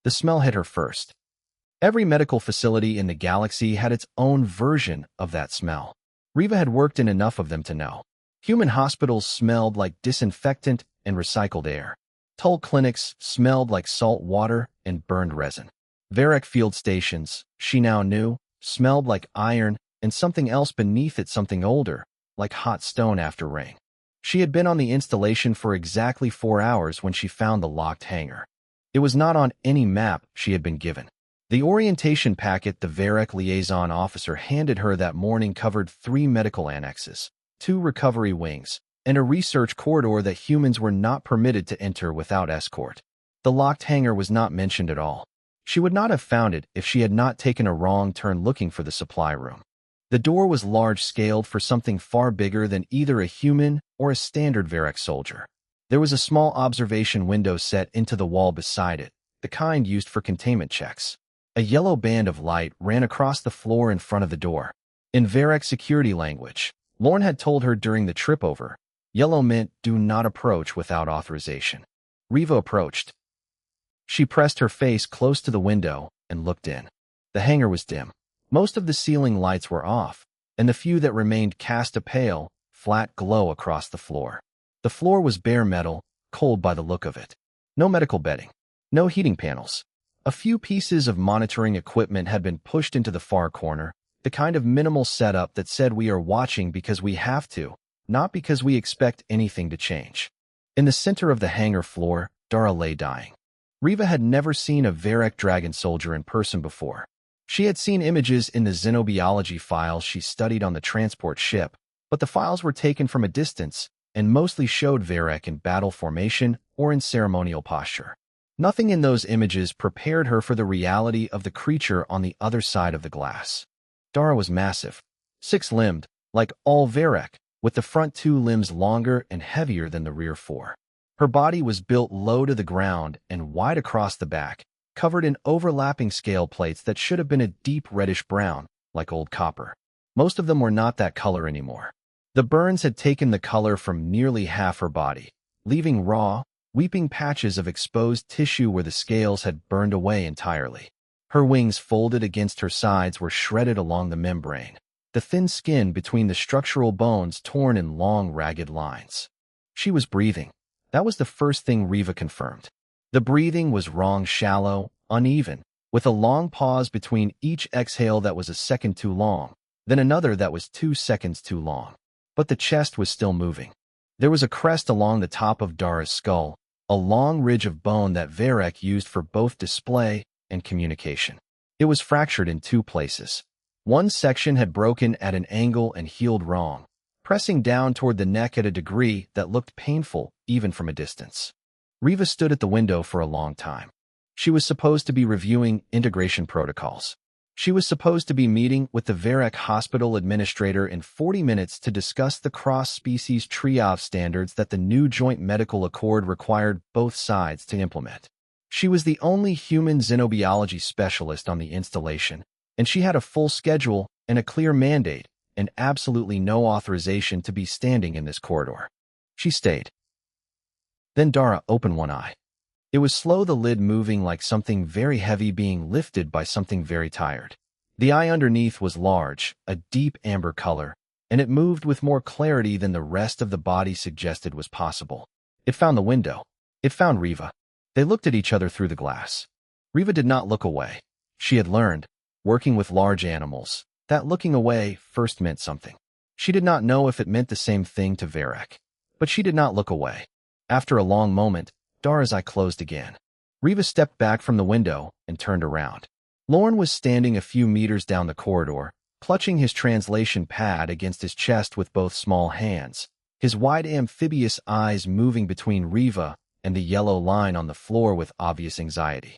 The smell hit her first. Every medical facility in the galaxy had its own version of that smell. Riva had worked in enough of them to know. Human hospitals smelled like disinfectant and recycled air. Tull clinics smelled like salt water and burned resin. Varric field stations, she now knew, smelled like iron and something else beneath it, something older, like hot stone after rain. She had been on the installation for exactly 4 hours when she found the locked hangar. It was not on any map she had been given. The orientation packet the Varric liaison officer handed her that morning covered 3 medical annexes, 2 recovery wings, and a research corridor that humans were not permitted to enter without escort. The locked hangar was not mentioned at all. She would not have found it if she had not taken a wrong turn looking for the supply room. The door was large-scaled for something far bigger than either a human or a standard Varric soldier. There was a small observation window set into the wall beside it, the kind used for containment checks. A yellow band of light ran across the floor in front of the door. In Varric security language, Lorne had told her during the trip over, yellow meant do not approach without authorization. Riva approached. She pressed her face close to the window and looked in. The hangar was dim. Most of the ceiling lights were off, and the few that remained cast a pale, flat glow across the floor. The floor was bare metal, cold by the look of it. No medical bedding. No heating panels. A few pieces of monitoring equipment had been pushed into the far corner, the kind of minimal setup that said we are watching because we have to, not because we expect anything to change. In the center of the hangar floor, Dara lay dying. Riva had never seen a Varric dragon soldier in person before. She had seen images in the xenobiology files she studied on the transport ship, but the files were taken from a distance and mostly showed Varric in battle formation or in ceremonial posture. Nothing in those images prepared her for the reality of the creature on the other side of the glass. Dara was massive, 6-limbed, like all Varric, with the front 2 limbs longer and heavier than the rear 4. Her body was built low to the ground and wide across the back, covered in overlapping scale plates that should have been a deep reddish-brown, like old copper. Most of them were not that color anymore. The burns had taken the color from nearly half her body, leaving raw, weeping patches of exposed tissue where the scales had burned away entirely. Her wings folded against her sides were shredded along the membrane, the thin skin between the structural bones torn in long, ragged lines. She was breathing. That was the first thing Riva confirmed. The breathing was wrong, shallow, uneven, with a long pause between each exhale that was a second too long, then another that was 2 seconds too long. But the chest was still moving. There was a crest along the top of Dara's skull, a long ridge of bone that Varric used for both display and communication. It was fractured in 2 places. One section had broken at an angle and healed wrong, pressing down toward the neck at a degree that looked painful even from a distance. Riva stood at the window for a long time. She was supposed to be reviewing integration protocols. She was supposed to be meeting with the Varric hospital administrator in 40 minutes to discuss the cross-species triage standards that the new Joint Medical Accord required both sides to implement. She was the only human xenobiology specialist on the installation, and she had a full schedule and a clear mandate and absolutely no authorization to be standing in this corridor. She stayed. Then Dara opened one eye. It was slow, the lid moving like something very heavy being lifted by something very tired. The eye underneath was large, a deep amber color, and it moved with more clarity than the rest of the body suggested was possible. It found the window. It found Riva. They looked at each other through the glass. Riva did not look away. She had learned, working with large animals, that looking away first meant something. She did not know if it meant the same thing to Varric, but she did not look away. After a long moment, Dara's eye closed again. Riva stepped back from the window and turned around. Lorne was standing a few meters down the corridor, clutching his translation pad against his chest with both small hands, his wide amphibious eyes moving between Riva and the yellow line on the floor with obvious anxiety.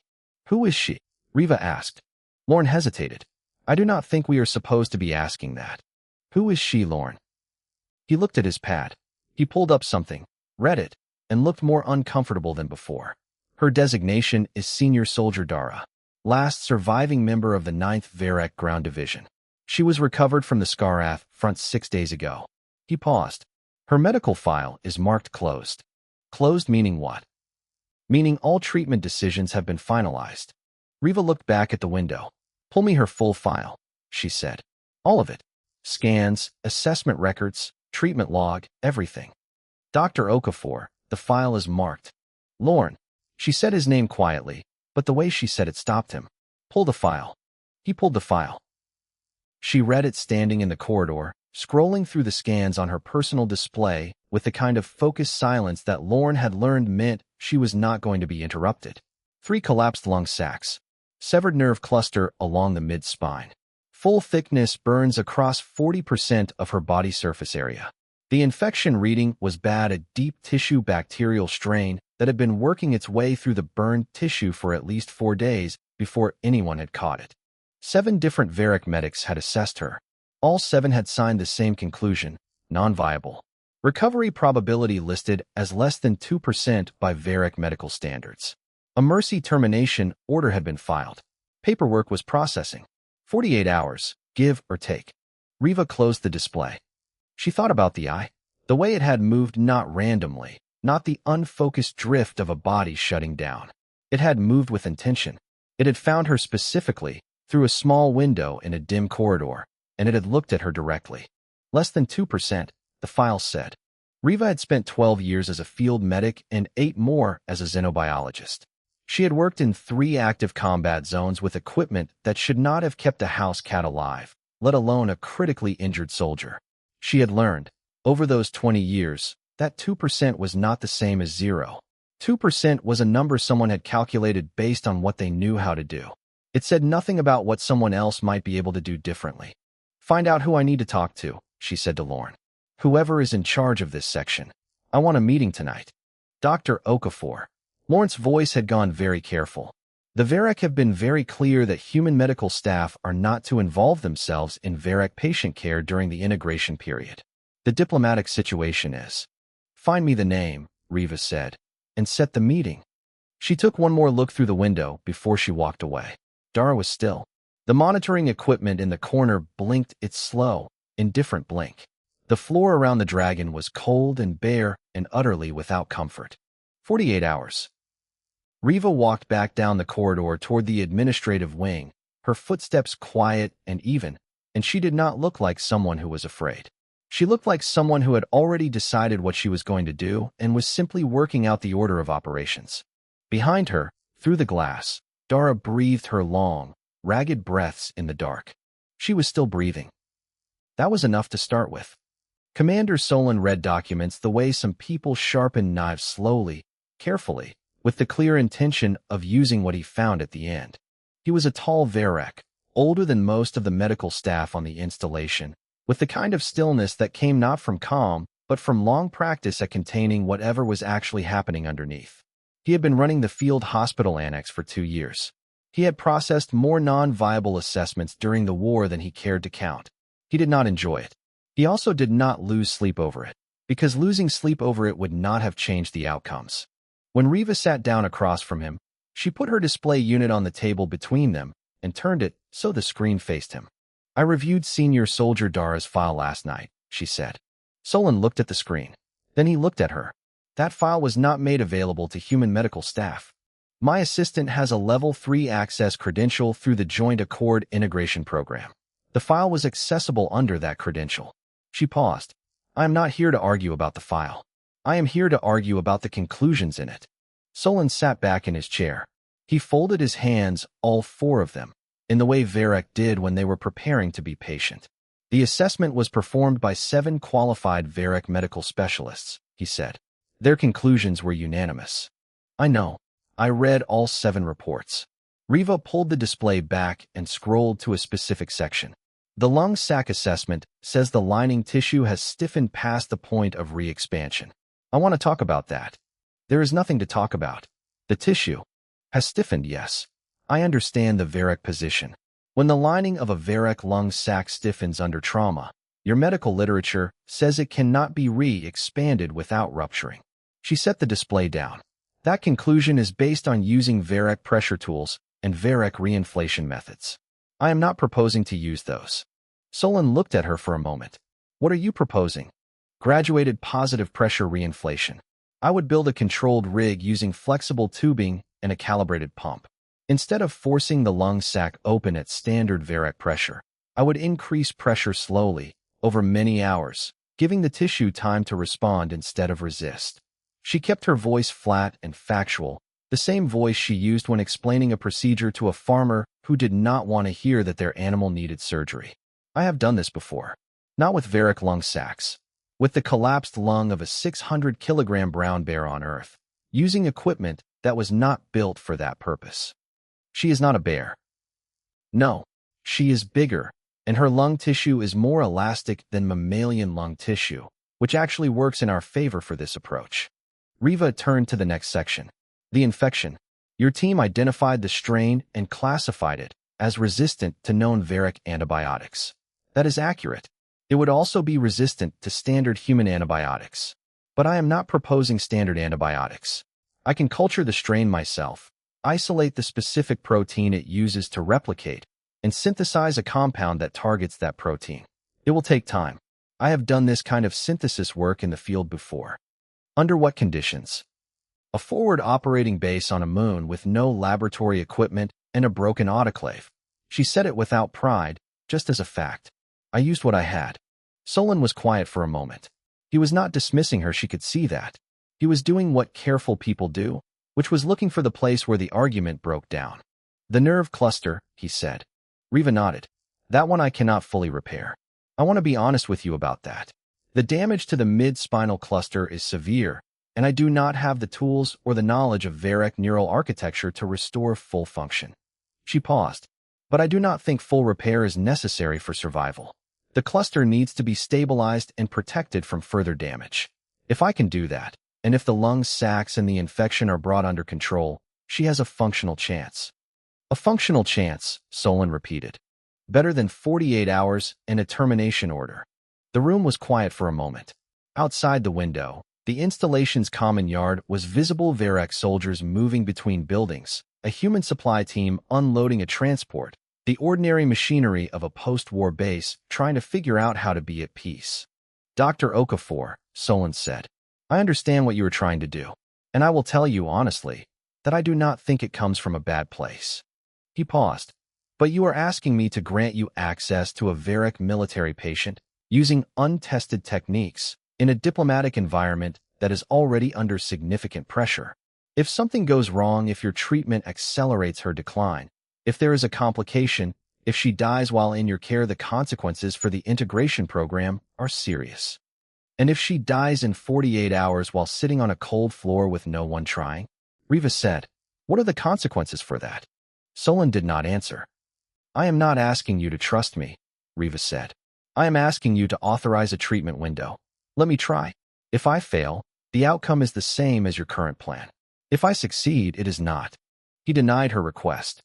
"Who is she?" Riva asked. Lorne hesitated. "I do not think we are supposed to be asking that." "Who is she, Lorne?" He looked at his pad. He pulled up something, read it, and looked more uncomfortable than before. Her designation is Senior Soldier Dara, last surviving member of the 9th Varric Ground Division. She was recovered from the Scarath front 6 days ago. He paused. Her medical file is marked closed. Closed meaning what? Meaning all treatment decisions have been finalized. Riva looked back at the window. Pull me her full file, she said. All of it. Scans, assessment records, treatment log, everything. Dr. Okafor, the file is marked. Lorne. She said his name quietly, but the way she said it stopped him. Pull the file. He pulled the file. She read it standing in the corridor, scrolling through the scans on her personal display with the kind of focused silence that Lorne had learned meant she was not going to be interrupted. 3 collapsed lung sacs. Severed nerve cluster along the mid-spine. Full thickness burns across 40% of her body surface area. The infection reading was bad, a deep tissue bacterial strain that had been working its way through the burned tissue for at least 4 days before anyone had caught it. 7 different Varric medics had assessed her. All 7 had signed the same conclusion, non-viable. Recovery probability listed as less than 2% by Varric medical standards. A mercy termination order had been filed. Paperwork was processing. 48 hours, give or take. Riva closed the display. She thought about the eye, the way it had moved not randomly, not the unfocused drift of a body shutting down. It had moved with intention. It had found her specifically through a small window in a dim corridor, and it had looked at her directly. Less than 2%, the file said. Riva had spent 12 years as a field medic and 8 more as a xenobiologist. She had worked in 3 active combat zones with equipment that should not have kept a house cat alive, let alone a critically injured soldier. She had learned, over those 20 years, that 2% was not the same as 0. 2% was a number someone had calculated based on what they knew how to do. It said nothing about what someone else might be able to do differently. Find out who I need to talk to, she said to Lorne. Whoever is in charge of this section. I want a meeting tonight. Dr. Okafor. Lorne's voice had gone very careful. The Varric have been very clear that human medical staff are not to involve themselves in Varric patient care during the integration period. The diplomatic situation is. Find me the name, Riva said, and set the meeting. She took one more look through the window before she walked away. Dara was still. The monitoring equipment in the corner blinked its slow, indifferent blink. The floor around the dragon was cold and bare and utterly without comfort. 48 hours. Riva walked back down the corridor toward the administrative wing, her footsteps quiet and even, and she did not look like someone who was afraid. She looked like someone who had already decided what she was going to do and was simply working out the order of operations. Behind her, through the glass, Dara breathed her long, ragged breaths in the dark. She was still breathing. That was enough to start with. Commander Solon read documents the way some people sharpen knives slowly, carefully, with the clear intention of using what he found at the end. He was a tall Varric, older than most of the medical staff on the installation, with the kind of stillness that came not from calm, but from long practice at containing whatever was actually happening underneath. He had been running the field hospital annex for 2 years. He had processed more non-viable assessments during the war than he cared to count. He did not enjoy it. He also did not lose sleep over it, because losing sleep over it would not have changed the outcomes. When Riva sat down across from him, she put her display unit on the table between them and turned it so the screen faced him. I reviewed Senior Soldier Dara's file last night, she said. Solon looked at the screen. Then he looked at her. That file was not made available to human medical staff. My assistant has a Level 3 access credential through the Joint Accord Integration Program. The file was accessible under that credential. She paused. I am not here to argue about the file. I am here to argue about the conclusions in it. Solon sat back in his chair. He folded his hands, all 4 of them, in the way Varric did when they were preparing to be patient. The assessment was performed by 7 qualified Varric medical specialists, he said. Their conclusions were unanimous. I know. I read all 7 reports. Riva pulled the display back and scrolled to a specific section. The lung sac assessment says the lining tissue has stiffened past the point of re-expansion. I want to talk about that. There is nothing to talk about. The tissue has stiffened, yes. I understand the Varric position. When the lining of a Varric lung sac stiffens under trauma, your medical literature says it cannot be re-expanded without rupturing. She set the display down. That conclusion is based on using Varric pressure tools and Varric reinflation methods. I am not proposing to use those. Solon looked at her for a moment. What are you proposing? Graduated positive pressure reinflation. I would build a controlled rig using flexible tubing and a calibrated pump. Instead of forcing the lung sac open at standard Varec pressure, I would increase pressure slowly, over many hours, giving the tissue time to respond instead of resist. She kept her voice flat and factual, the same voice she used when explaining a procedure to a farmer who did not want to hear that their animal needed surgery. I have done this before. Not with Varec lung sacs. With the collapsed lung of a 600-kilogram brown bear on Earth, using equipment that was not built for that purpose. She is not a bear. No, she is bigger, and her lung tissue is more elastic than mammalian lung tissue, which actually works in our favor for this approach. Riva turned to the next section. The infection. Your team identified the strain and classified it as resistant to known Varec antibiotics. That is accurate. It would also be resistant to standard human antibiotics. But I am not proposing standard antibiotics. I can culture the strain myself, isolate the specific protein it uses to replicate, and synthesize a compound that targets that protein. It will take time. I have done this kind of synthesis work in the field before. Under what conditions? A forward operating base on a moon with no laboratory equipment and a broken autoclave. She said it without pride, just as a fact. I used what I had. Solon was quiet for a moment. He was not dismissing her, she could see that. He was doing what careful people do, which was looking for the place where the argument broke down. The nerve cluster, he said. Riva nodded. That one I cannot fully repair. I want to be honest with you about that. The damage to the mid-spinal cluster is severe, and I do not have the tools or the knowledge of Varec neural architecture to restore full function. She paused. But I do not think full repair is necessary for survival. The cluster needs to be stabilized and protected from further damage. If I can do that, and if the lung sacs and the infection are brought under control, she has a functional chance. A functional chance, Solon repeated. Better than 48 hours and a termination order. The room was quiet for a moment. Outside the window, the installation's common yard was visible. Varec soldiers moving between buildings, a human supply team unloading a transport, the ordinary machinery of a post-war base trying to figure out how to be at peace. Dr. Okafor, Solon said, I understand what you are trying to do, and I will tell you honestly that I do not think it comes from a bad place. He paused. But you are asking me to grant you access to a Varec military patient using untested techniques in a diplomatic environment that is already under significant pressure. If something goes wrong, if your treatment accelerates her decline, if there is a complication, if she dies while in your care, the consequences for the integration program are serious. And if she dies in 48 hours while sitting on a cold floor with no one trying? Riva said, what are the consequences for that? Solon did not answer. I am not asking you to trust me, Riva said. I am asking you to authorize a treatment window. Let me try. If I fail, the outcome is the same as your current plan. If I succeed, it is not. He denied her request.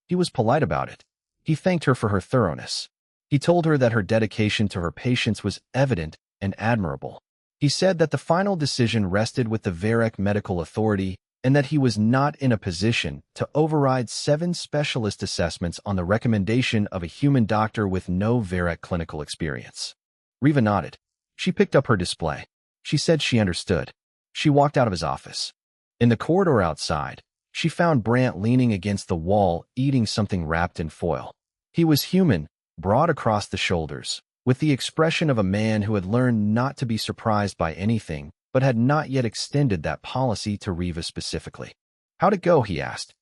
He was polite about it. He thanked her for her thoroughness. He told her that her dedication to her patients was evident and admirable. He said that the final decision rested with the Varec Medical Authority and that he was not in a position to override 7 specialist assessments on the recommendation of a human doctor with no Varec clinical experience. Riva nodded. She picked up her display. She said she understood. She walked out of his office. In the corridor outside, she found Brant leaning against the wall, eating something wrapped in foil. He was human, broad across the shoulders, with the expression of a man who had learned not to be surprised by anything, but had not yet extended that policy to Riva specifically. How'd it go, he asked.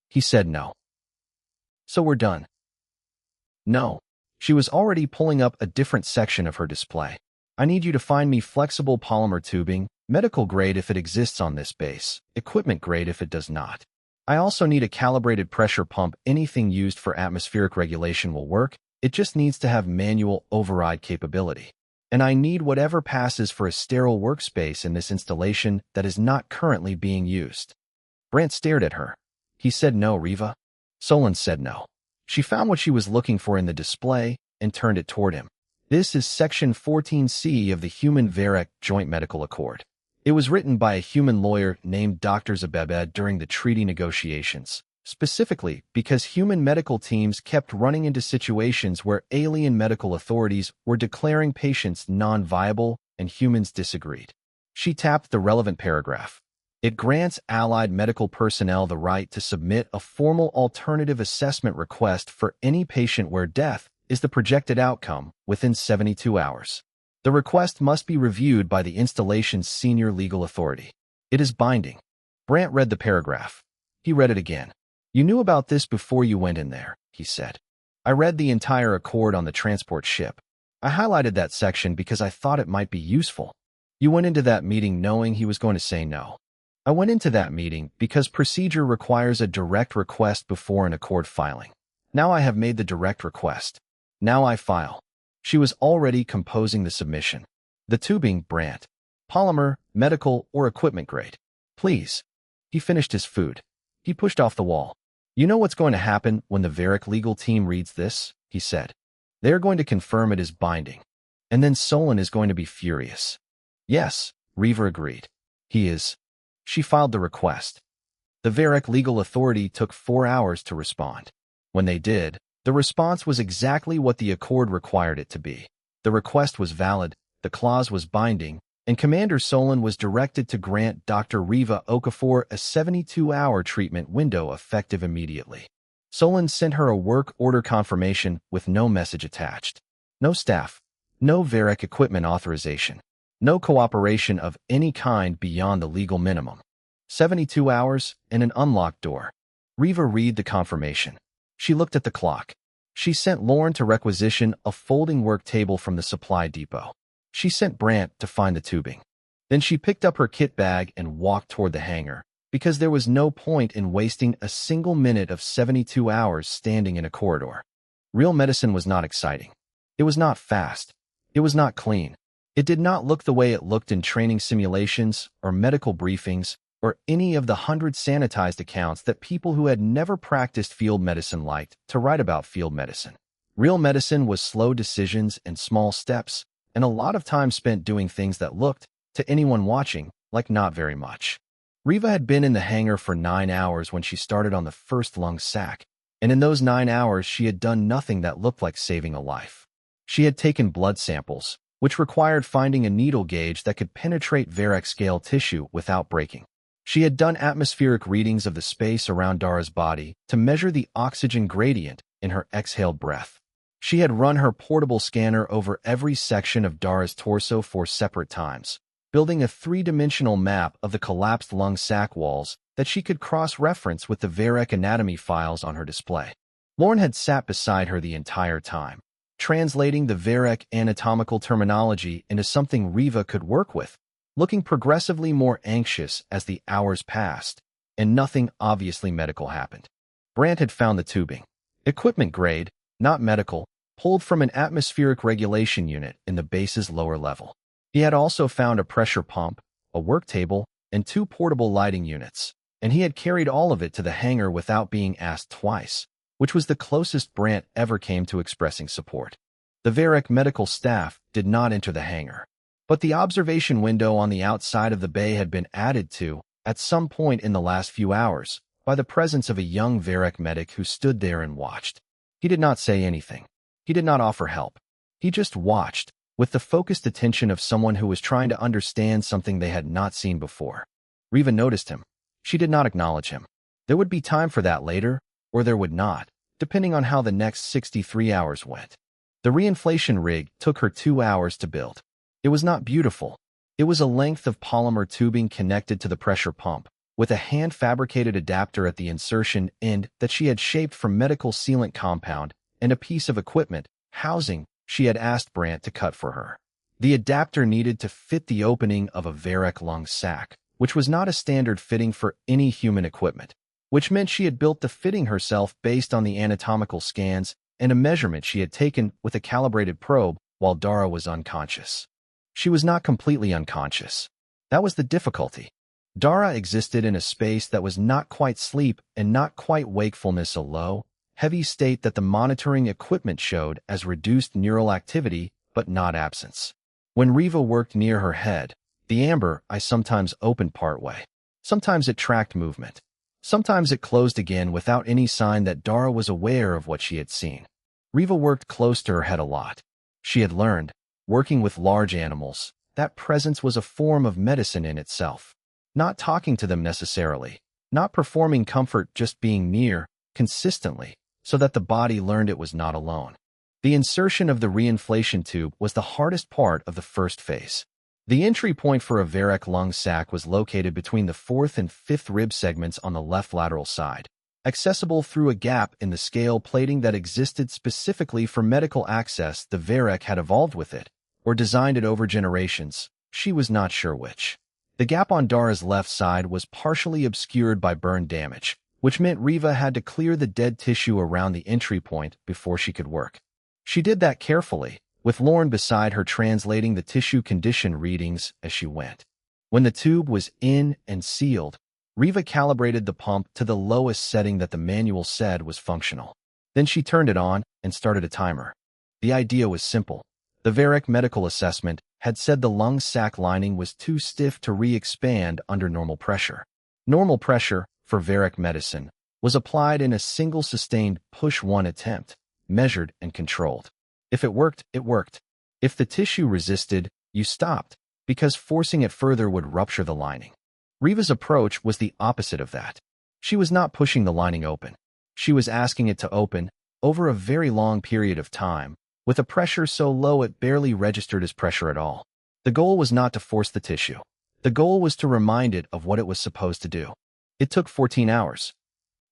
He said no. So we're done. No. She was already pulling up a different section of her display. I need you to find me flexible polymer tubing, medical grade if it exists on this base, equipment grade if it does not. I also need a calibrated pressure pump. Anything used for atmospheric regulation will work, it just needs to have manual override capability. And I need whatever passes for a sterile workspace in this installation that is not currently being used. Brant stared at her. He said no, Riva. Solon said no. She found what she was looking for in the display and turned it toward him. This is Section 14C of the Human Varec Joint Medical Accord. It was written by a human lawyer named Dr. Zabebed during the treaty negotiations, specifically because human medical teams kept running into situations where alien medical authorities were declaring patients non-viable and humans disagreed. She tapped the relevant paragraph. It grants allied medical personnel the right to submit a formal alternative assessment request for any patient where death is the projected outcome within 72 hours. The request must be reviewed by the installation's senior legal authority. It is binding. Brant read the paragraph. He read it again. You knew about this before you went in there, he said. I read the entire accord on the transport ship. I highlighted that section because I thought it might be useful. You went into that meeting knowing he was going to say no. I went into that meeting because procedure requires a direct request before an accord filing. Now I have made the direct request. Now I file. She was already composing the submission. The tubing, Brant. Polymer, medical, or equipment grade. Please. He finished his food. He pushed off the wall. You know what's going to happen when the Varric legal team reads this? He said. They're going to confirm it is binding. And then Solon is going to be furious. Yes, Riva agreed. He is. She filed the request. The Varric legal authority took 4 hours to respond. When they did, the response was exactly what the accord required it to be. The request was valid, the clause was binding, and Commander Solon was directed to grant Dr. Riva Okafor a 72-hour treatment window effective immediately. Solon sent her a work order confirmation with no message attached. No staff, no Varric equipment authorization, no cooperation of any kind beyond the legal minimum. 72 hours and an unlocked door. Riva read the confirmation. She looked at the clock. She sent Lorne to requisition a folding work table from the supply depot. She sent Brant to find the tubing. Then she picked up her kit bag and walked toward the hangar, because there was no point in wasting a single minute of 72 hours standing in a corridor. Real medicine was not exciting. It was not fast. It was not clean. It did not look the way it looked in training simulations or medical briefings or any of the 100 sanitized accounts that people who had never practiced field medicine liked to write about field medicine. Real medicine was slow decisions and small steps, and a lot of time spent doing things that looked, to anyone watching, like not very much. Riva had been in the hangar for 9 hours when she started on the first lung sac, and in those 9 hours she had done nothing that looked like saving a life. She had taken blood samples, which required finding a needle gauge that could penetrate Varric scale tissue without breaking. She had done atmospheric readings of the space around Dara's body to measure the oxygen gradient in her exhaled breath. She had run her portable scanner over every section of Dara's torso 4 separate times, building a 3-dimensional map of the collapsed lung sac walls that she could cross-reference with the Varric anatomy files on her display. Lorne had sat beside her the entire time, translating the Varric anatomical terminology into something Riva could work with, looking progressively more anxious as the hours passed, and nothing obviously medical happened. Brant had found the tubing. Equipment grade, not medical, pulled from an atmospheric regulation unit in the base's lower level. He had also found a pressure pump, a work table, and 2 portable lighting units, and he had carried all of it to the hangar without being asked twice, which was the closest Brant ever came to expressing support. The Varric medical staff did not enter the hangar, but the observation window on the outside of the bay had been added to, at some point in the last few hours, by the presence of a young Varric medic who stood there and watched. He did not say anything. He did not offer help. He just watched, with the focused attention of someone who was trying to understand something they had not seen before. Riva noticed him. She did not acknowledge him. There would be time for that later, or there would not, depending on how the next 63 hours went. The reinflation rig took her 2 hours to build. It was not beautiful. It was a length of polymer tubing connected to the pressure pump, with a hand-fabricated adapter at the insertion end that she had shaped from medical sealant compound and a piece of equipment, housing, she had asked Brant to cut for her. The adapter needed to fit the opening of a Varric lung sac, which was not a standard fitting for any human equipment, which meant she had built the fitting herself based on the anatomical scans and a measurement she had taken with a calibrated probe while Dara was unconscious. She was not completely unconscious. That was the difficulty. Dara existed in a space that was not quite sleep and not quite wakefulness, a low, heavy state that the monitoring equipment showed as reduced neural activity but not absence. When Riva worked near her head, the amber eye sometimes opened partway. Sometimes it tracked movement. Sometimes it closed again without any sign that Dara was aware of what she had seen. Riva worked close to her head a lot. She had learned, working with large animals, that presence was a form of medicine in itself. not talking to them necessarily, not performing comfort, just being near, consistently, so that the body learned it was not alone. The insertion of the reinflation tube was the hardest part of the first phase. The entry point for a Varrock lung sac was located between the fourth and fifth rib segments on the left lateral side, accessible through a gap in the scale plating that existed specifically for medical access. The Varrock had evolved with it, or designed it over generations. She was not sure which. The gap on Dara's left side was partially obscured by burn damage, which meant Riva had to clear the dead tissue around the entry point before she could work. She did that carefully, with Lauren beside her translating the tissue condition readings as she went. When the tube was in and sealed, Riva calibrated the pump to the lowest setting that the manual said was functional. Then she turned it on and started a timer. The idea was simple. The Varrock medical assessment had said the lung sac lining was too stiff to re-expand under normal pressure. Normal pressure, for Varrock medicine, was applied in a single sustained push-1 attempt, measured and controlled. If it worked, it worked. If the tissue resisted, you stopped, because forcing it further would rupture the lining. Riva's approach was the opposite of that. She was not pushing the lining open. She was asking it to open, over a very long period of time, with a pressure so low it barely registered as pressure at all. The goal was not to force the tissue. The goal was to remind it of what it was supposed to do. It took 14 hours.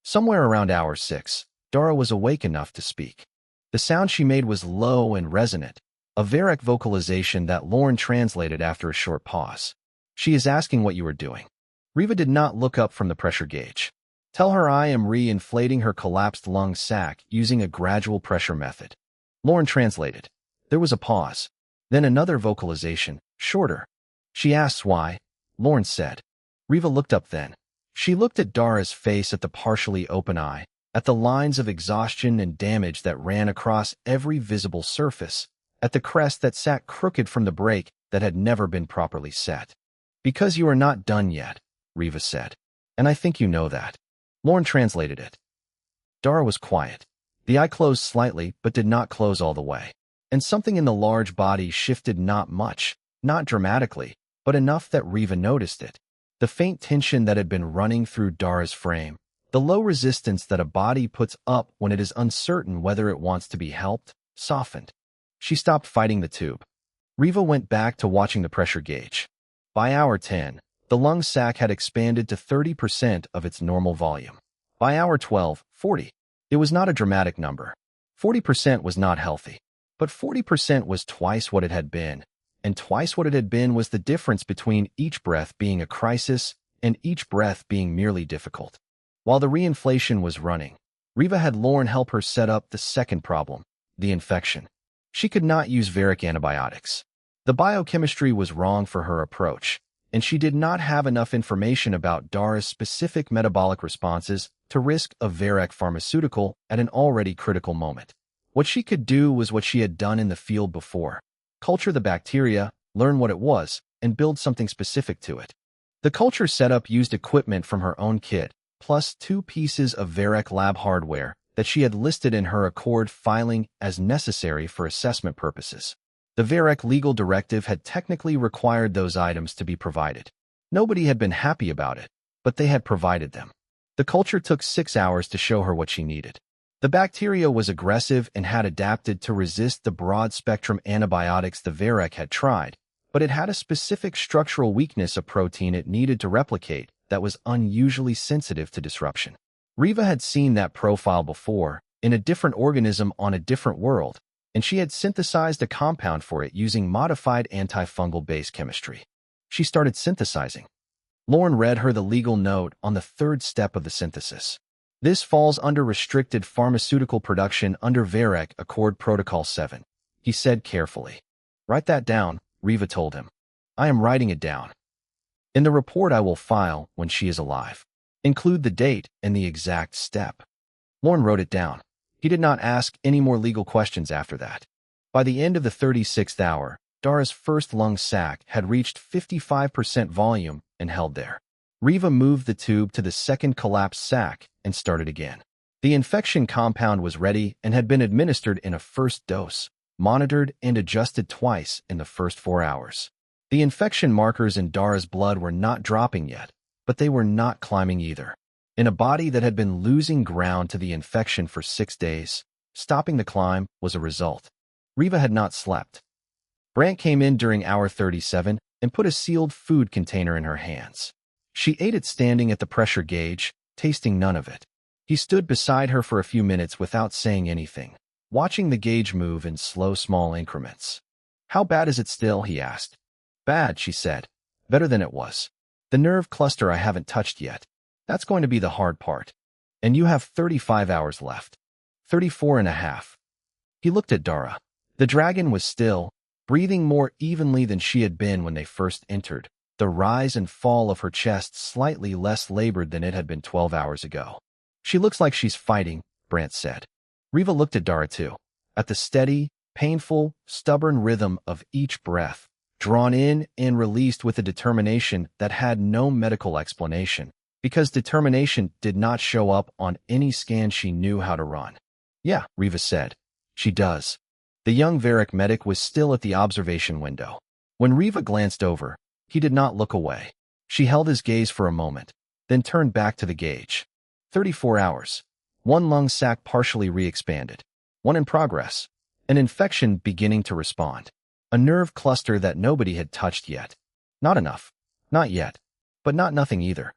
Somewhere around hour 6, Dara was awake enough to speak. The sound she made was low and resonant, a Varrock vocalization that Lauren translated after a short pause. She is asking what you are doing. Riva did not look up from the pressure gauge. Tell her I am re-inflating her collapsed lung sac using a gradual pressure method. Lauren translated. There was a pause. Then another vocalization, shorter. She asks why. Lauren said. Riva looked up then. She looked at Dara's face, at the partially open eye, at the lines of exhaustion and damage that ran across every visible surface, at the crest that sat crooked from the break that had never been properly set. Because you are not done yet, Riva said. And I think you know that. Lauren translated it. Dara was quiet. The eye closed slightly, but did not close all the way. And something in the large body shifted, not much, not dramatically, but enough that Riva noticed it. The faint tension that had been running through Dara's frame, the low resistance that a body puts up when it is uncertain whether it wants to be helped, softened. She stopped fighting the tube. Riva went back to watching the pressure gauge. By hour 10, the lung sac had expanded to 30% of its normal volume. By hour 12, 40. It was not a dramatic number. 40% was not healthy. But 40% was twice what it had been, and twice what it had been was the difference between each breath being a crisis and each breath being merely difficult. While the reinflation was running, Riva had Lauren help her set up the second problem, the infection. She could not use Varrock antibiotics. The biochemistry was wrong for her approach, and she did not have enough information about Dara's specific metabolic responses to risk a Varrock pharmaceutical at an already critical moment. What she could do was what she had done in the field before: culture the bacteria, learn what it was, and build something specific to it. The culture setup used equipment from her own kit, plus 2 pieces of Varrock lab hardware that she had listed in her Accord filing as necessary for assessment purposes. The Varrock legal directive had technically required those items to be provided. Nobody had been happy about it, but they had provided them. The culture took 6 hours to show her what she needed. The bacteria was aggressive and had adapted to resist the broad-spectrum antibiotics the Varrock had tried, but it had a specific structural weakness, a protein it needed to replicate that was unusually sensitive to disruption. Riva had seen that profile before, in a different organism on a different world, and she had synthesized a compound for it using modified antifungal base chemistry. She started synthesizing. Lauren read her the legal note on the 3rd step of the synthesis. This falls under restricted pharmaceutical production under Varrock Accord Protocol 7, he said carefully. Write that down, Riva told him. I am writing it down. In the report I will file when she is alive. Include the date and the exact step. Lauren wrote it down. He did not ask any more legal questions after that. By the end of the 36th hour, Dara's first lung sac had reached 55% volume and held there. Riva moved the tube to the second collapsed sac and started again. The infection compound was ready and had been administered in a first dose, monitored and adjusted twice in the first 4 hours. The infection markers in Dara's blood were not dropping yet, but they were not climbing either. In a body that had been losing ground to the infection for 6 days, stopping the climb was a result. Riva had not slept. Brant came in during hour 37 and put a sealed food container in her hands. She ate it standing at the pressure gauge, tasting none of it. He stood beside her for a few minutes without saying anything, watching the gauge move in slow, small increments. "How bad is it still?" he asked. "Bad," she said. "Better than it was. The nerve cluster I haven't touched yet. That's going to be the hard part. And you have 35 hours left. 34 and a half. He looked at Dara. The dragon was still, breathing more evenly than she had been when they first entered, the rise and fall of her chest slightly less labored than it had been 12 hours ago. "She looks like she's fighting," Brant said. Riva looked at Dara too, at the steady, painful, stubborn rhythm of each breath, drawn in and released with a determination that had no medical explanation, because determination did not show up on any scan she knew how to run. "Yeah," Riva said. "She does." The young Varric medic was still at the observation window. When Riva glanced over, he did not look away. She held his gaze for a moment, then turned back to the gauge. 34 hours. One lung sac partially re-expanded. One in progress. An infection beginning to respond. A nerve cluster that nobody had touched yet. Not enough. Not yet. But not nothing either.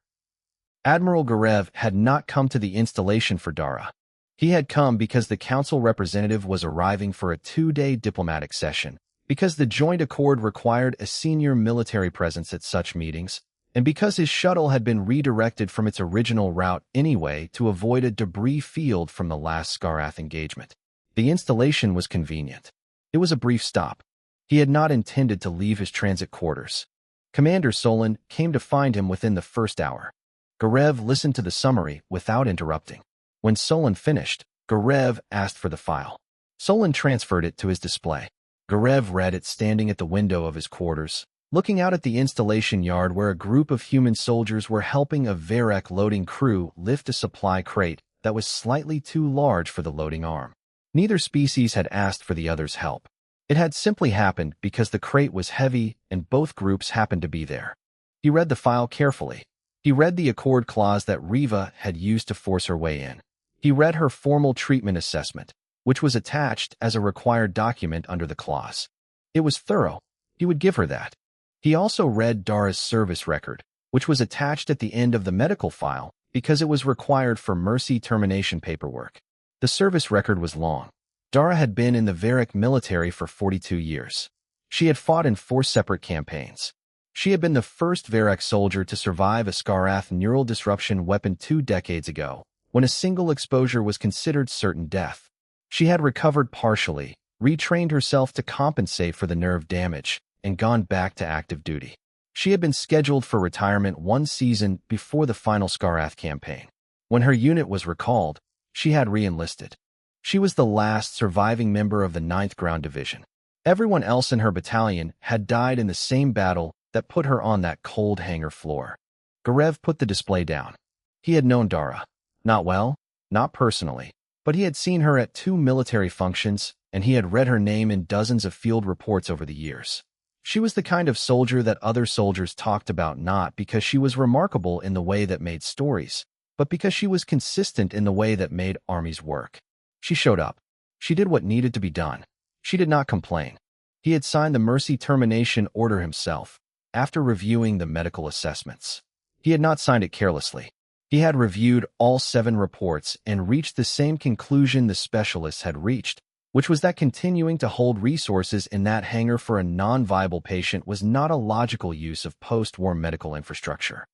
Admiral Garev had not come to the installation for Dara. He had come because the council representative was arriving for a 2-day diplomatic session, because the joint accord required a senior military presence at such meetings, and because his shuttle had been redirected from its original route anyway to avoid a debris field from the last Skarath engagement. The installation was convenient. It was a brief stop. He had not intended to leave his transit quarters. Commander Solon came to find him within the first hour. Garev listened to the summary without interrupting. When Solon finished, Garev asked for the file. Solon transferred it to his display. Garev read it standing at the window of his quarters, looking out at the installation yard where a group of human soldiers were helping a Varric loading crew lift a supply crate that was slightly too large for the loading arm. Neither species had asked for the other's help. It had simply happened because the crate was heavy and both groups happened to be there. He read the file carefully. He read the accord clause that Riva had used to force her way in. He read her formal treatment assessment, which was attached as a required document under the clause. It was thorough. He would give her that. He also read Dara's service record, which was attached at the end of the medical file because it was required for mercy termination paperwork. The service record was long. Dara had been in the Varric military for 42 years. She had fought in 4 separate campaigns. She had been the first Varric soldier to survive a Skarath neural disruption weapon 2 decades ago, when a single exposure was considered certain death. She had recovered partially, retrained herself to compensate for the nerve damage, and gone back to active duty. She had been scheduled for retirement 1 season before the final Skarath campaign. When her unit was recalled, she had re-enlisted. She was the last surviving member of the 9th Ground Division. Everyone else in her battalion had died in the same battle that put her on that cold hangar floor. Garev put the display down. He had known Dara. Not well, not personally, but he had seen her at 2 military functions, and he had read her name in dozens of field reports over the years. She was the kind of soldier that other soldiers talked about not because she was remarkable in the way that made stories, but because she was consistent in the way that made armies work. She showed up. She did what needed to be done. She did not complain. He had signed the mercy termination order himself, after reviewing the medical assessments. He had not signed it carelessly. He had reviewed all 7 reports and reached the same conclusion the specialists had reached, which was that continuing to hold resources in that hangar for a non-viable patient was not a logical use of post-war medical infrastructure.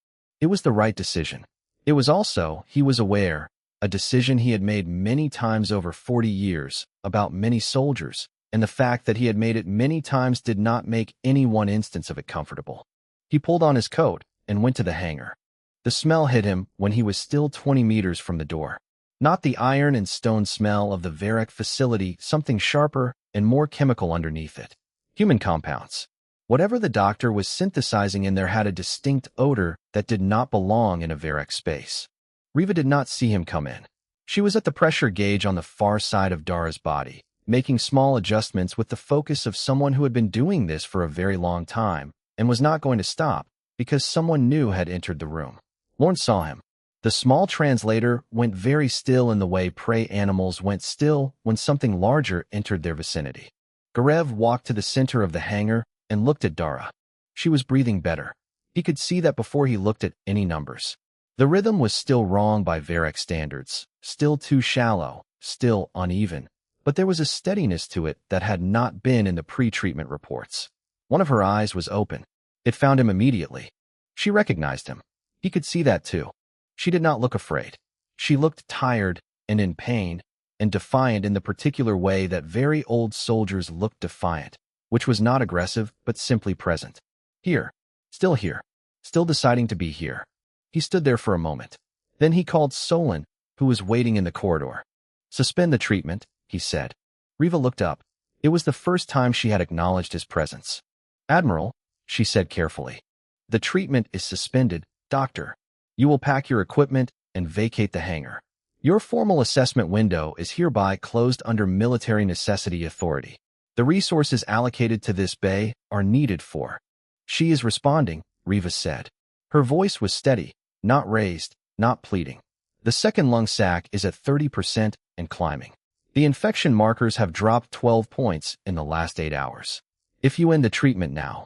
It was the right decision. It was also, he was aware, a decision he had made many times over 40 years, about many soldiers, and the fact that he had made it many times did not make any one instance of it comfortable. He pulled on his coat and went to the hangar. The smell hit him when he was still 20 meters from the door. Not the iron and stone smell of the Varric facility, something sharper and more chemical underneath it. Human compounds. Whatever the doctor was synthesizing in there had a distinct odor that did not belong in a Varric space. Riva did not see him come in. She was at the pressure gauge on the far side of Dara's body, making small adjustments with the focus of someone who had been doing this for a very long time, and was not going to stop because someone new had entered the room. Lorne saw him. The small translator went very still in the way prey animals went still when something larger entered their vicinity. Garev walked to the center of the hangar and looked at Dara. She was breathing better. He could see that before he looked at any numbers. The rhythm was still wrong by Varric standards, still too shallow, still uneven, but there was a steadiness to it that had not been in the pre-treatment reports. One of her eyes was open. It found him immediately. She recognized him. He could see that too. She did not look afraid. She looked tired and in pain and defiant in the particular way that very old soldiers looked defiant, which was not aggressive but simply present. Here. Still deciding to be here. He stood there for a moment. Then he called Solon, who was waiting in the corridor. "Suspend the treatment," he said. Riva looked up. It was the first time she had acknowledged his presence. "Admiral," she said carefully. "The treatment is suspended, Doctor. You will pack your equipment and vacate the hangar. Your formal assessment window is hereby closed under military necessity authority. The resources allocated to this bay are needed for." "She is responding," Riva said. Her voice was steady, not raised, not pleading. "The second lung sac is at 30% and climbing. The infection markers have dropped 12 points in the last 8 hours. If you end the treatment now."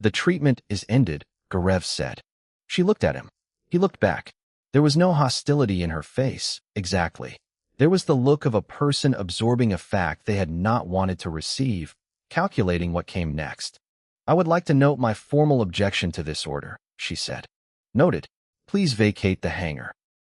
"The treatment is ended," Garev said. She looked at him. He looked back. There was no hostility in her face, exactly. There was the look of a person absorbing a fact they had not wanted to receive, calculating what came next. "I would like to note my formal objection to this order," she said. "Noted. Please vacate the hangar."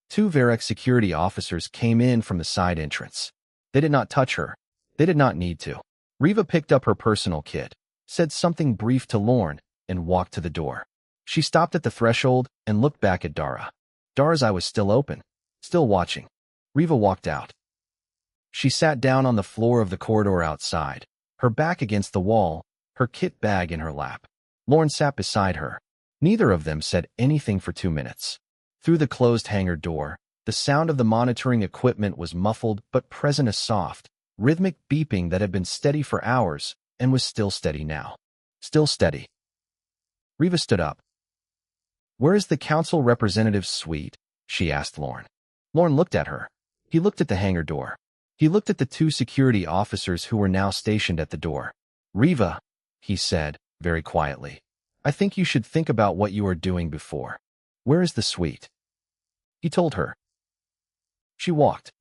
2 Varric security officers came in from the side entrance. They did not touch her. They did not need to. Riva picked up her personal kit, said something brief to Lorne, and walked to the door. She stopped at the threshold and looked back at Dara. Dara's eye was still open, still watching. Riva walked out. She sat down on the floor of the corridor outside, her back against the wall, her kit bag in her lap. Lorne sat beside her. Neither of them said anything for 2 minutes. Through the closed hangar door, the sound of the monitoring equipment was muffled but present, a soft, rhythmic beeping that had been steady for hours and was still steady now. Still steady. Riva stood up. "Where is the council representative's suite?" she asked Lorne. Lorne looked at her. He looked at the hangar door. He looked at the 2 security officers who were now stationed at the door. "Riva," he said, very quietly, "I think you should think about what you are doing before. Where is the suite?" He told her. She walked.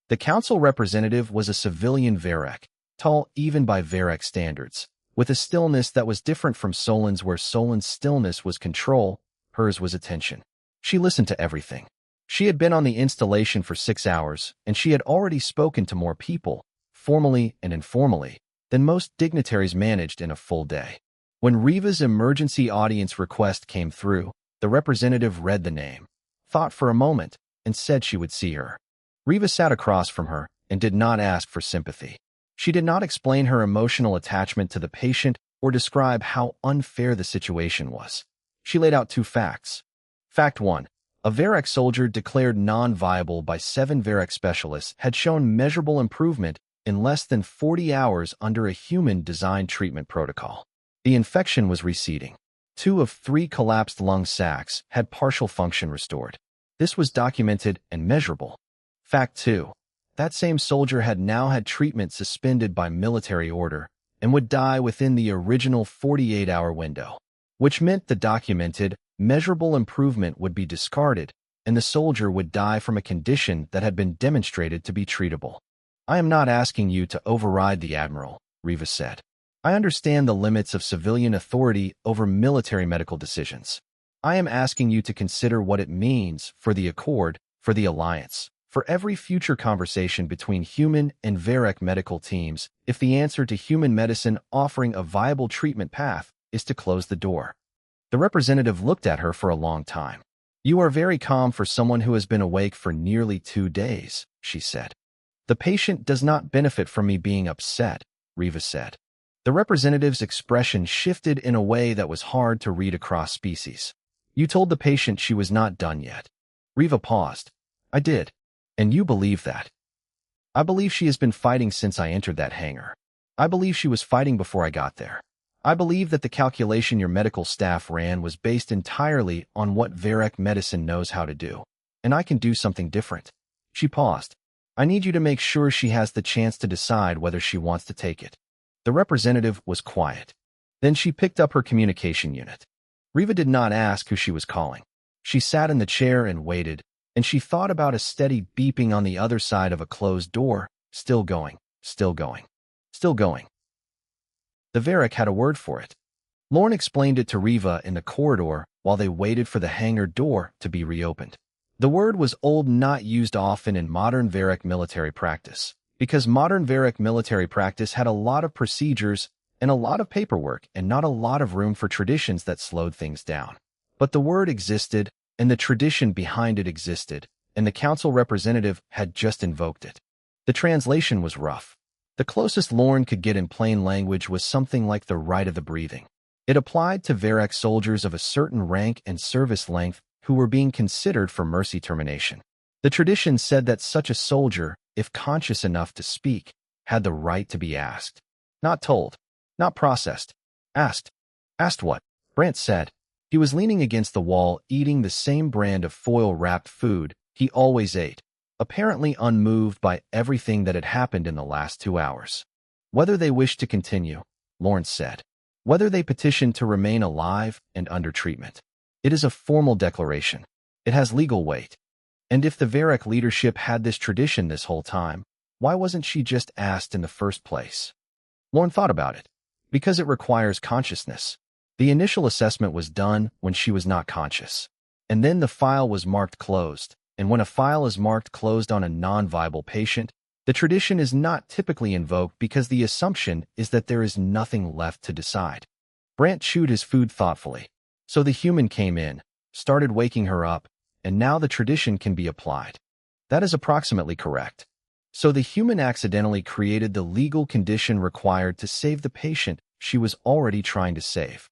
The council representative was a civilian Varric, tall even by Varric standards, with a stillness that was different from Solon's. Where Solon's stillness was control, hers was attention. She listened to everything. She had been on the installation for 6 hours, and she had already spoken to more people, formally and informally, than most dignitaries managed in a full day. When Riva's emergency audience request came through, the representative read the name, thought for a moment, and said she would see her. Riva sat across from her and did not ask for sympathy. She did not explain her emotional attachment to the patient or describe how unfair the situation was. She laid out 2 facts. Fact 1. A Varric soldier declared non-viable by 7 Varric specialists had shown measurable improvement in less than 40 hours under a human-designed treatment protocol. The infection was receding. 2 of 3 collapsed lung sacs had partial function restored. This was documented and measurable. Fact 2. That same soldier had now had treatment suspended by military order and would die within the original 48-hour window, which meant the documented, measurable improvement would be discarded and the soldier would die from a condition that had been demonstrated to be treatable. "I am not asking you to override the Admiral," Riva said. "I understand the limits of civilian authority over military medical decisions. I am asking you to consider what it means for the Accord, for the Alliance, for every future conversation between human and Varric medical teams if the answer to human medicine offering a viable treatment path is to close the door." The representative looked at her for a long time. "You are very calm for someone who has been awake for nearly 2 days," she said. "The patient does not benefit from me being upset," Riva said. The representative's expression shifted in a way that was hard to read across species. "You told the patient she was not done yet." Riva paused. "I did. And you believe that?" "I believe she has been fighting since I entered that hangar. I believe she was fighting before I got there. I believe that the calculation your medical staff ran was based entirely on what Varec medicine knows how to do, and I can do something different." She paused. "I need you to make sure she has the chance to decide whether she wants to take it." The representative was quiet. Then she picked up her communication unit. Riva did not ask who she was calling. She sat in the chair and waited, and she thought about a steady beeping on the other side of a closed door. Still going, still going, still going. The Varec had a word for it. Lorne explained it to Riva in the corridor while they waited for the hangar door to be reopened. The word was old, not used often in modern Varec military practice, because modern Varec military practice had a lot of procedures and a lot of paperwork and not a lot of room for traditions that slowed things down. But the word existed, and the tradition behind it existed, and the council representative had just invoked it. The translation was rough. The closest Lorne could get in plain language was something like the right of the breathing. It applied to Varec soldiers of a certain rank and service length who were being considered for mercy termination. The tradition said that such a soldier, if conscious enough to speak, had the right to be asked. Not told. Not processed. Asked. Asked what? Brant said. He was leaning against the wall, eating the same brand of foil-wrapped food he always ate, apparently unmoved by everything that had happened in the last 2 hours. "Whether they wish to continue," Lawrence said. "Whether they petition to remain alive and under treatment. It is a formal declaration. It has legal weight. And if the Varec leadership had this tradition this whole time, why wasn't she just asked in the first place?" Lorne thought about it. Because it requires consciousness. The initial assessment was done when she was not conscious. And then the file was marked closed. And when a file is marked closed on a non-viable patient, the tradition is not typically invoked because the assumption is that there is nothing left to decide. Brant chewed his food thoughtfully. So the human came in, started waking her up, and now the tradition can be applied. That is approximately correct. So the human accidentally created the legal condition required to save the patient she was already trying to save.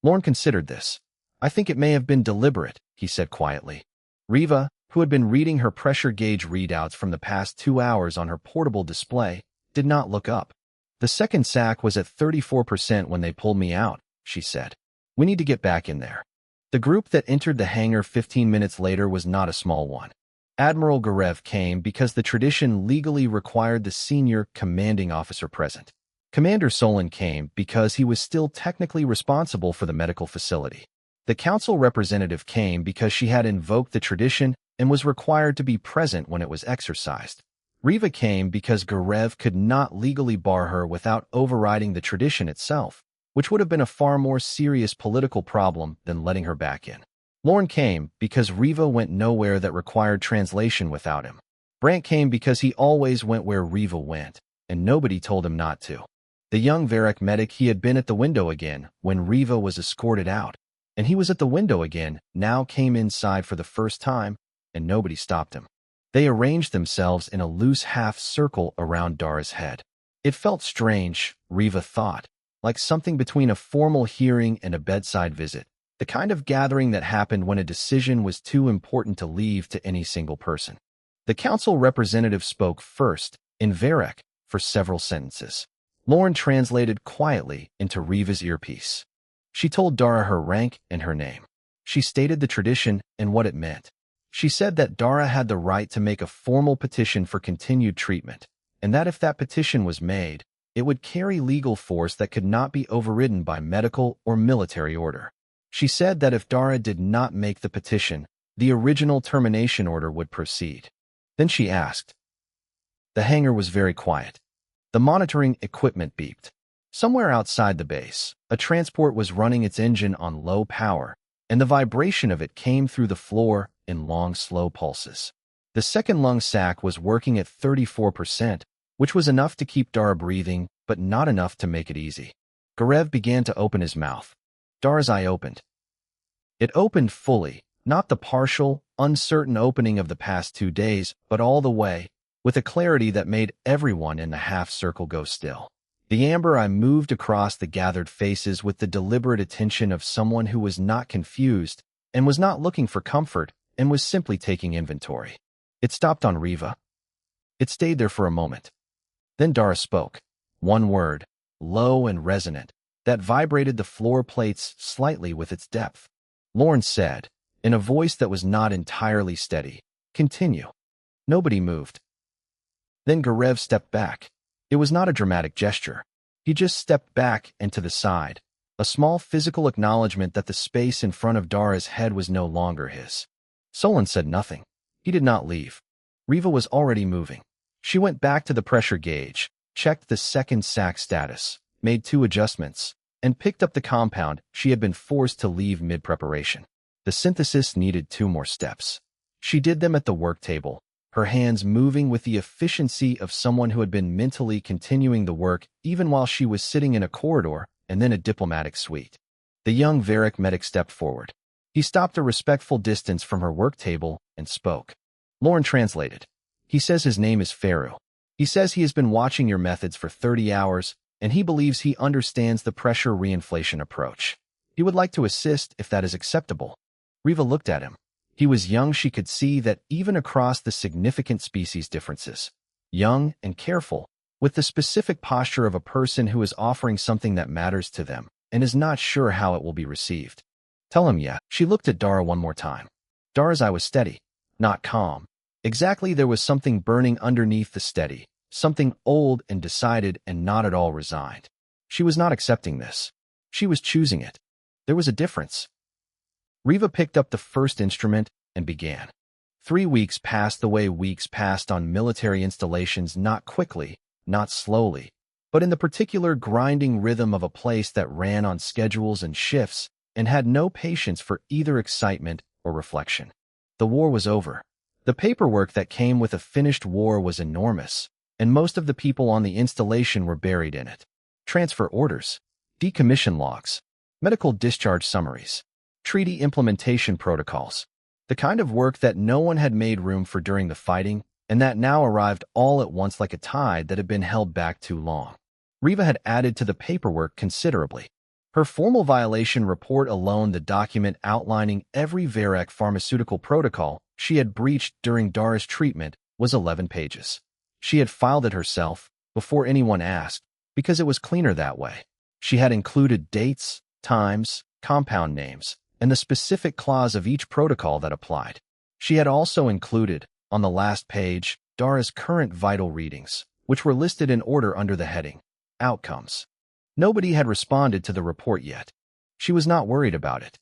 Lorne considered this. "I think it may have been deliberate," he said quietly. Riva, who had been reading her pressure gauge readouts from the past 2 hours on her portable display, did not look up. "The second sack was at 34% when they pulled me out," she said. "We need to get back in there." The group that entered the hangar 15 minutes later was not a small one. Admiral Garev came because the tradition legally required the senior commanding officer present. Commander Solon came because he was still technically responsible for the medical facility. The council representative came because she had invoked the tradition and was required to be present when it was exercised. Riva came because Garev could not legally bar her without overriding the tradition itself, which would have been a far more serious political problem than letting her back in. Lorne came because Riva went nowhere that required translation without him. Brant came because he always went where Riva went, and nobody told him not to. The young Varec medic, he had been at the window again when Riva was escorted out, and he was at the window again, now came inside for the first time, and nobody stopped him. They arranged themselves in a loose half-circle around Dara's head. It felt strange, Riva thought, like something between a formal hearing and a bedside visit, the kind of gathering that happened when a decision was too important to leave to any single person. The council representative spoke first, in Varec, for several sentences. Lorne translated quietly into Riva's earpiece. She told Dara her rank and her name. She stated the tradition and what it meant. She said that Dara had the right to make a formal petition for continued treatment, and that if that petition was made, it would carry legal force that could not be overridden by medical or military order. She said that if Dara did not make the petition, the original termination order would proceed. Then she asked. The hangar was very quiet. The monitoring equipment beeped. Somewhere outside the base, a transport was running its engine on low power, and the vibration of it came through the floor in long, slow pulses. The second lung sac was working at 34%, which was enough to keep Dara breathing, but not enough to make it easy. Garev began to open his mouth. Dara's eye opened. It opened fully, not the partial, uncertain opening of the past 2 days, but all the way, with a clarity that made everyone in the half-circle go still. The amber eye moved across the gathered faces with the deliberate attention of someone who was not confused and was not looking for comfort and was simply taking inventory. It stopped on Riva. It stayed there for a moment. Then Dara spoke. One word, low and resonant, that vibrated the floor plates slightly with its depth. Lorne said, in a voice that was not entirely steady, "Continue." Nobody moved. Then Garev stepped back. It was not a dramatic gesture. He just stepped back and to the side, a small physical acknowledgement that the space in front of Dara's head was no longer his. Solon said nothing. He did not leave. Riva was already moving. She went back to the pressure gauge, checked the second sack status, made 2 adjustments, and picked up the compound she had been forced to leave mid-preparation. The synthesis needed 2 more steps. She did them at the work table, her hands moving with the efficiency of someone who had been mentally continuing the work even while she was sitting in a corridor and then a diplomatic suite. The young Varric medic stepped forward. He stopped a respectful distance from her work table and spoke. Lorne translated. "He says his name is Feru. He says he has been watching your methods for 30 hours, and he believes he understands the pressure reinflation approach. He would like to assist if that is acceptable." Riva looked at him. He was young. She could see that even across the significant species differences. Young and careful, with the specific posture of a person who is offering something that matters to them and is not sure how it will be received. "Tell him, yeah." She looked at Dara one more time. Dara's eye was steady, not calm. Exactly, there was something burning underneath the steady, something old and decided and not at all resigned. She was not accepting this. She was choosing it. There was a difference. Riva picked up the first instrument and began. 3 weeks passed the way weeks passed on military installations, not quickly, not slowly, but in the particular grinding rhythm of a place that ran on schedules and shifts and had no patience for either excitement or reflection. The war was over. The paperwork that came with a finished war was enormous, and most of the people on the installation were buried in it. Transfer orders, decommission logs, medical discharge summaries, treaty implementation protocols, the kind of work that no one had made room for during the fighting, and that now arrived all at once like a tide that had been held back too long. Riva had added to the paperwork considerably. Her formal violation report alone, the document outlining every Varric pharmaceutical protocol she had breached during Dara's treatment, was 11 pages. She had filed it herself, before anyone asked, because it was cleaner that way. She had included dates, times, compound names, and the specific clause of each protocol that applied. She had also included, on the last page, Dara's current vital readings, which were listed in order under the heading, Outcomes. Nobody had responded to the report yet. She was not worried about it.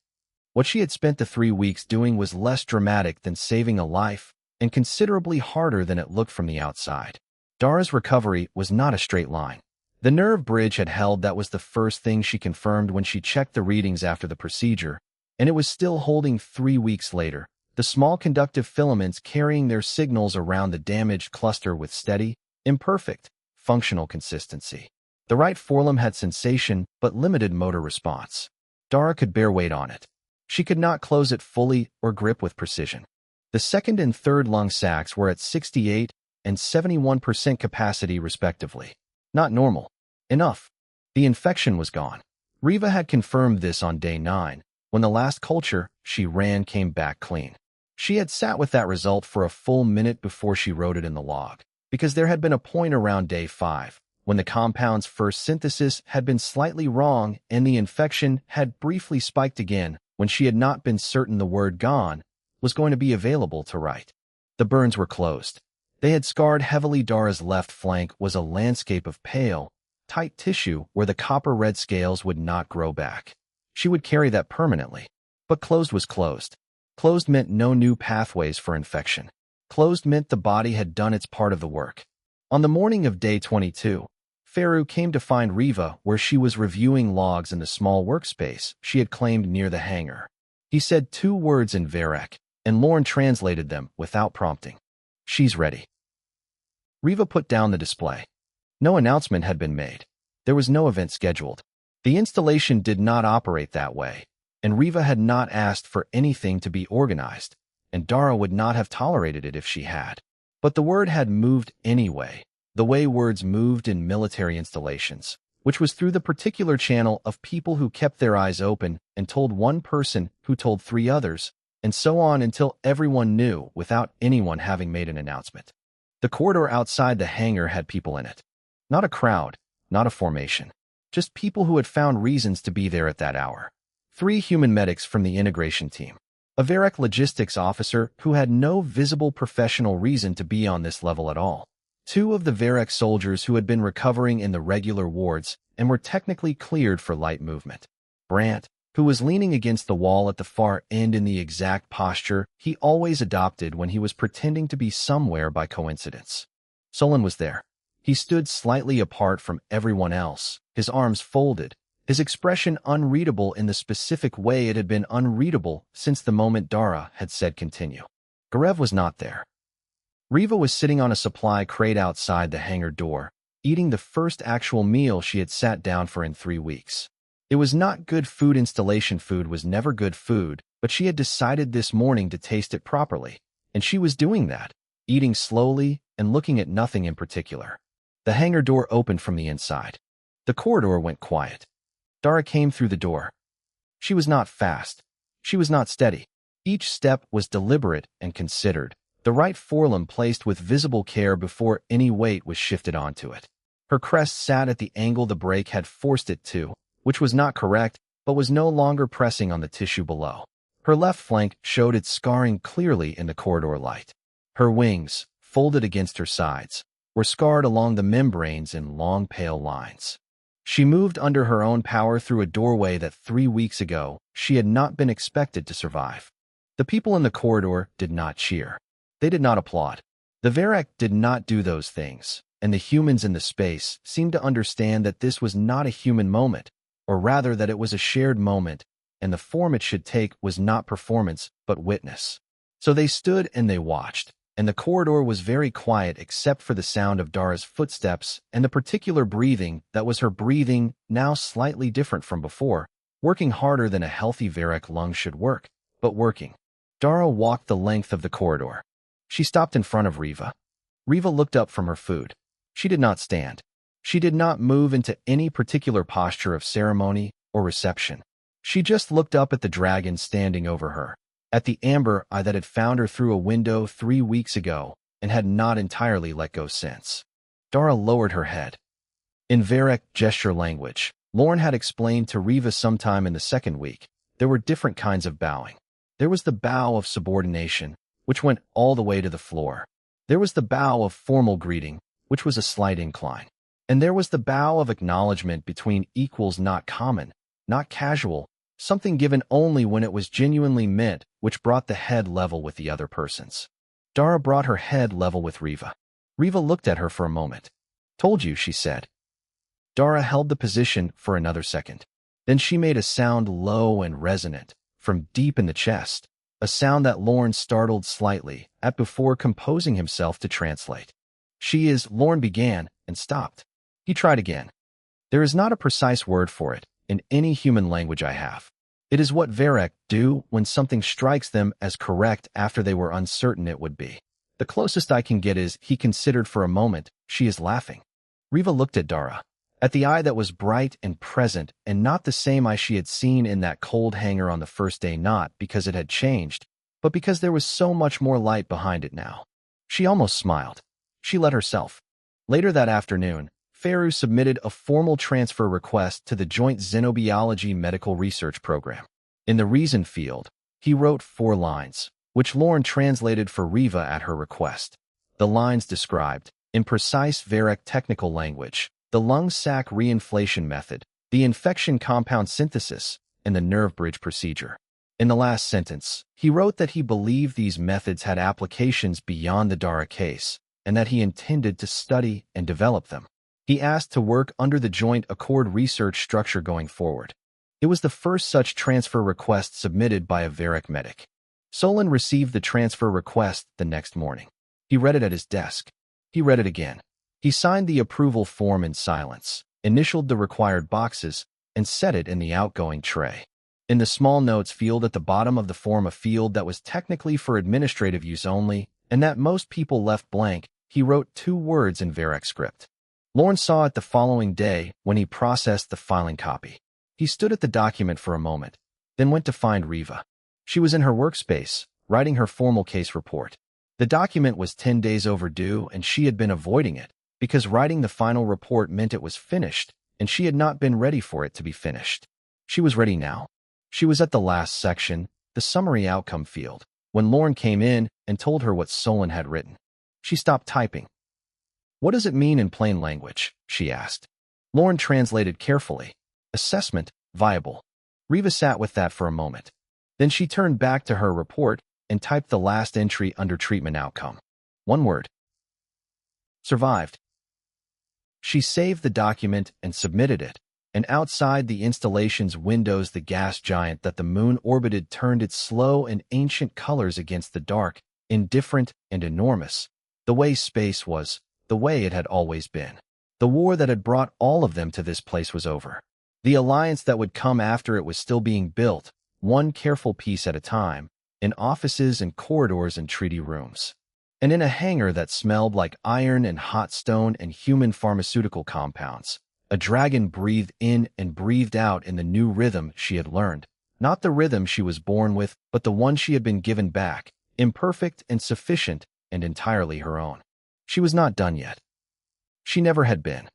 What she had spent the 3 weeks doing was less dramatic than saving a life, and considerably harder than it looked from the outside. Dara's recovery was not a straight line. The nerve bridge had held. That was the first thing she confirmed when she checked the readings after the procedure, and it was still holding 3 weeks later, the small conductive filaments carrying their signals around the damaged cluster with steady, imperfect, functional consistency. The right forelimb had sensation but limited motor response. Dara could bear weight on it. She could not close it fully or grip with precision. The second and third lung sacs were at 68 and 71% capacity respectively. Not normal. Enough. The infection was gone. Riva had confirmed this on day 9, when the last culture she ran came back clean. She had sat with that result for a full minute before she wrote it in the log, because there had been a point around day 5, when the compound's first synthesis had been slightly wrong and the infection had briefly spiked again when she had not been certain the word gone was going to be available to write. The burns were closed. They had scarred heavily. Dara's left flank was a landscape of pale, tight tissue where the copper-red scales would not grow back. She would carry that permanently. But closed was closed. Closed meant no new pathways for infection. Closed meant the body had done its part of the work. On the morning of day 22, Feru came to find Riva where she was reviewing logs in the small workspace she had claimed near the hangar. He said 2 words in Varric, and Lorne translated them without prompting. "She's ready." Riva put down the display. No announcement had been made. There was no event scheduled. The installation did not operate that way, and Riva had not asked for anything to be organized, and Dara would not have tolerated it if she had. But the word had moved anyway, the way words moved in military installations, which was through the particular channel of people who kept their eyes open and told one person who told 3 others, and so on until everyone knew without anyone having made an announcement. The corridor outside the hangar had people in it. Not a crowd, not a formation. Just people who had found reasons to be there at that hour. 3 human medics from the integration team. A Varec logistics officer who had no visible professional reason to be on this level at all. 2 of the Varec soldiers who had been recovering in the regular wards and were technically cleared for light movement. Brant, who was leaning against the wall at the far end in the exact posture he always adopted when he was pretending to be somewhere by coincidence. Solon was there. He stood slightly apart from everyone else, his arms folded, his expression unreadable in the specific way it had been unreadable since the moment Dara had said continue. Garev was not there. Riva was sitting on a supply crate outside the hangar door, eating the first actual meal she had sat down for in 3 weeks. It was not good food. Installation food was never good food, but she had decided this morning to taste it properly, and she was doing that, eating slowly and looking at nothing in particular. The hangar door opened from the inside. The corridor went quiet. Dara came through the door. She was not fast. She was not steady. Each step was deliberate and considered, the right forelimb placed with visible care before any weight was shifted onto it. Her crest sat at the angle the brake had forced it to, which was not correct, but was no longer pressing on the tissue below. Her left flank showed its scarring clearly in the corridor light. Her wings, folded against her sides, were scarred along the membranes in long pale lines. She moved under her own power through a doorway that 3 weeks ago she had not been expected to survive. The people in the corridor did not cheer. They did not applaud. The Varec did not do those things, and the humans in the space seemed to understand that this was not a human moment, or rather that it was a shared moment, and the form it should take was not performance, but witness. So they stood and they watched, and the corridor was very quiet except for the sound of Dara's footsteps and the particular breathing that was her breathing, now slightly different from before, working harder than a healthy Varec lung should work, but working. Dara walked the length of the corridor. She stopped in front of Riva. Riva looked up from her food. She did not stand. She did not move into any particular posture of ceremony or reception. She just looked up at the dragon standing over her, at the amber eye that had found her through a window 3 weeks ago and had not entirely let go since. Dara lowered her head. In Varec gesture language, Lorne had explained to Riva sometime in the 2nd week, there were different kinds of bowing. There was the bow of subordination, which went all the way to the floor. There was the bow of formal greeting, which was a slight incline. And there was the bow of acknowledgement between equals, not common, not casual, something given only when it was genuinely meant, which brought the head level with the other person's. Dara brought her head level with Riva. Riva looked at her for a moment. Told you, she said. Dara held the position for another second. Then she made a sound low and resonant, from deep in the chest, a sound that Lorne startled slightly at before composing himself to translate. She is, Lorne began, and stopped. He tried again. There is not a precise word for it in any human language I have. It is what Varec do when something strikes them as correct after they were uncertain it would be. The closest I can get is, he considered for a moment, she is laughing. Riva looked at Dara, at the eye that was bright and present and not the same eye she had seen in that cold hangar on the first day, not because it had changed, but because there was so much more light behind it now. She almost smiled. She let herself. Later that afternoon, Feru submitted a formal transfer request to the Joint Xenobiology Medical Research Program. In the reason field, he wrote 4 lines, which Lorne translated for Riva at her request. The lines described, in precise Varec technical language, the lung sac reinflation method, the infection compound synthesis, and the nerve bridge procedure. In the last sentence, he wrote that he believed these methods had applications beyond the Dara case, and that he intended to study and develop them. He asked to work under the Joint Accord research structure going forward. It was the first such transfer request submitted by a Varec medic. Solon received the transfer request the next morning. He read it at his desk. He read it again. He signed the approval form in silence, initialed the required boxes, and set it in the outgoing tray. In the small notes field at the bottom of the form, a field that was technically for administrative use only, and that most people left blank, he wrote 2 words in Varec script. Lorne saw it the following day when he processed the filing copy. He stood at the document for a moment, then went to find Riva. She was in her workspace, writing her formal case report. The document was 10 days overdue, and she had been avoiding it, because writing the final report meant it was finished, and she had not been ready for it to be finished. She was ready now. She was at the last section, the summary outcome field, when Lauren came in and told her what Solon had written. She stopped typing. "What does it mean in plain language?" she asked. Lauren translated carefully. "Assessment, viable." Riva sat with that for a moment. Then she turned back to her report and typed the last entry under treatment outcome. One word. Survived. She saved the document and submitted it, and outside the installation's windows the gas giant that the moon orbited turned its slow and ancient colors against the dark, indifferent and enormous, the way space was, the way it had always been. The war that had brought all of them to this place was over. The alliance that would come after it was still being built, one careful piece at a time, in offices and corridors and treaty rooms. And in a hangar that smelled like iron and hot stone and human pharmaceutical compounds, a dragon breathed in and breathed out in the new rhythm she had learned. Not the rhythm she was born with, but the one she had been given back, imperfect and sufficient and entirely her own. She was not done yet. She never had been.